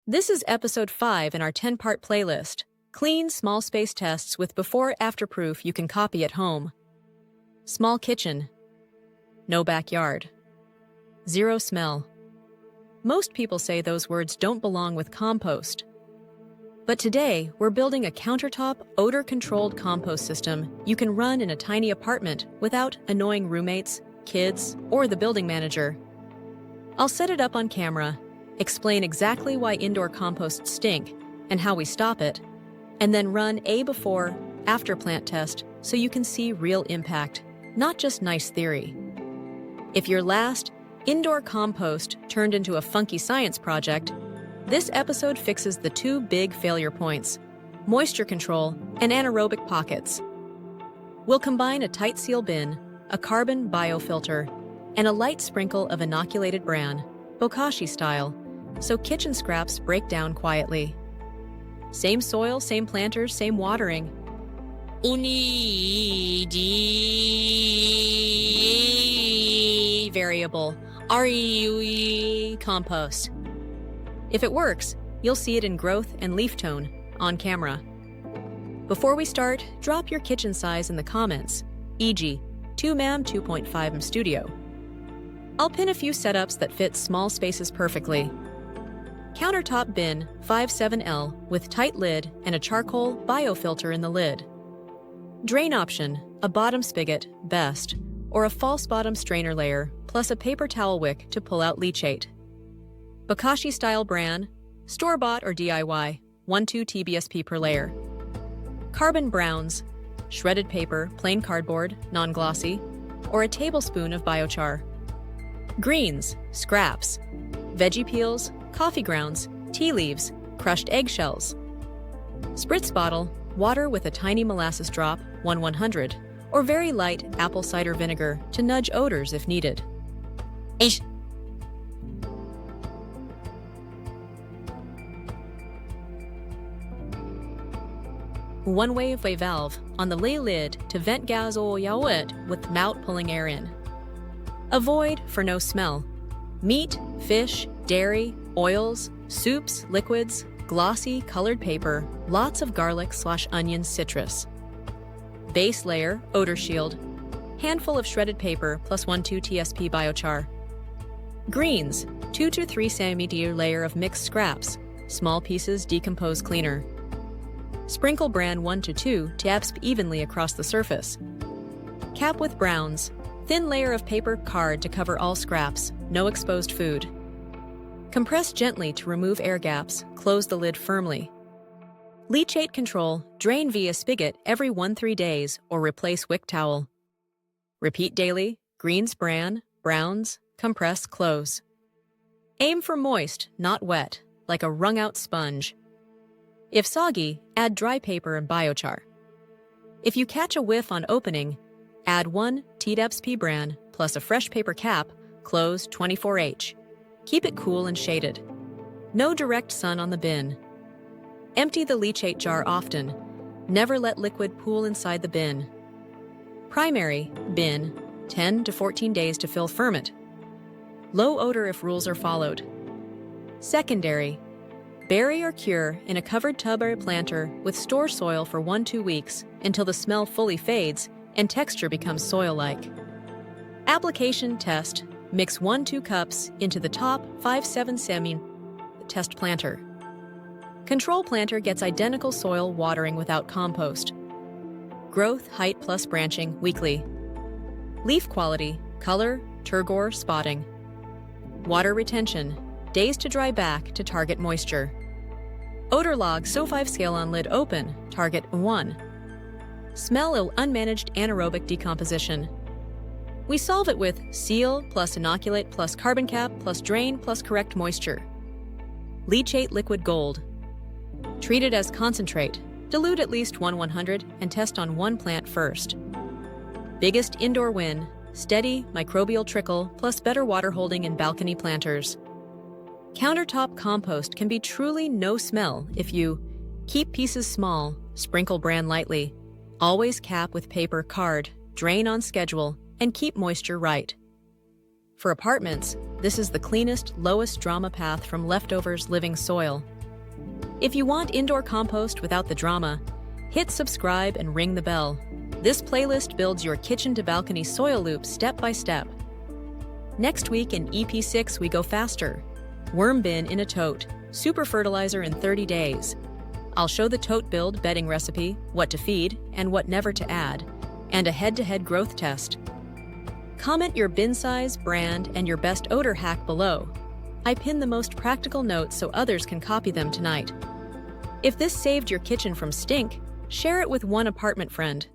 This is episode 5 in our 10-part playlist. Clean, small space tests with before-after proof you can copy at home. Small kitchen. No backyard. Zero smell. Most people say those words don't belong with compost. But today, we're building a countertop, odor-controlled compost system you can run in a tiny apartment without annoying roommates, kids, or the building manager. I'll set it up on camera, explain exactly why indoor composts stink and how we stop it, and then run a before-after plant test so you can see real impact, not just nice theory. If your last indoor compost turned into a funky science project, this episode fixes the two big failure points: moisture control and anaerobic pockets. We'll combine a tight seal bin, a carbon biofilter, and a light sprinkle of inoculated bran, bokashi-style, so kitchen scraps break down quietly. Same soil, same planters, same watering. Variable compost. If it works, you'll see it in growth and leaf tone on camera. Before we start, drop your kitchen size in the comments, e.g., 2mm 2.5mm studio. I'll pin a few setups that fit small spaces perfectly. Countertop bin 57L with tight lid and a charcoal biofilter in the lid. Drain option, a bottom spigot, best, or a false bottom strainer layer, plus a paper towel wick to pull out leachate. Bokashi-style bran, store-bought or DIY, 1-2 TBSP per layer. Carbon browns, shredded paper, plain cardboard, non-glossy, or a tablespoon of biochar. Greens, scraps, veggie peels, coffee grounds, tea leaves, crushed eggshells. Spritz bottle, water with a tiny molasses drop, 1/100, or very light apple cider vinegar to nudge odors if needed. One-way valve on the lid to vent gas oil with mouth pulling air in. Avoid for no smell. Meat, fish, dairy, oils, soups, liquids, glossy colored paper, lots of garlic/onion citrus. Base layer, odor shield, handful of shredded paper plus 1-2 TSP biochar. Greens, 2 to 3 cm layer of mixed scraps, small pieces decompose cleaner. Sprinkle bran 1 to 2 tabs evenly across the surface. Cap with browns, thin layer of paper card to cover all scraps, no exposed food. Compress gently to remove air gaps, close the lid firmly. Leachate control, drain via spigot every 1-3 days or replace wick towel. Repeat daily, greens bran, browns, compress, close. Aim for moist, not wet, like a wrung-out sponge. If soggy, add dry paper and biochar. If you catch a whiff on opening, add 1 TSP bran plus a fresh paper cap, close 24H. Keep it cool and shaded. No direct sun on the bin. Empty the leachate jar often. Never let liquid pool inside the bin. Primary, bin, 10 to 14 days to fill ferment. Low odor if rules are followed. Secondary, bury or cure in a covered tub or planter with store soil for 1-2 weeks until the smell fully fades and texture becomes soil-like. Application test, mix 1-2 cups into the top 5-7 cm test planter. Control planter gets identical soil watering without compost. Growth, height plus branching weekly. Leaf quality, color, turgor, spotting. Water retention, days to dry back to target moisture. Odor log, SO5 scale on lid open, target 1. Smell unmanaged anaerobic decomposition. We solve it with seal plus inoculate plus carbon cap plus drain plus correct moisture. Leachate liquid gold. Treat it as concentrate, dilute at least 1/100 and test on one plant first. Biggest indoor win, steady microbial trickle plus better water holding in balcony planters. Countertop compost can be truly no smell if you keep pieces small, sprinkle bran lightly, always cap with paper card, drain on schedule, and keep moisture right. For apartments, this is the cleanest, lowest drama path from leftovers living soil. If you want indoor compost without the drama, hit subscribe and ring the bell. This playlist builds your kitchen to balcony soil loop step by step. Next week in EP6 we go faster. Worm bin in a tote, super fertilizer in 30 days. I'll show the tote build bedding recipe, what to feed and what never to add, and a head-to-head growth test. Comment your bin size, brand, and your best odor hack below. I pin the most practical notes so others can copy them tonight. If this saved your kitchen from stink, share it with one apartment friend.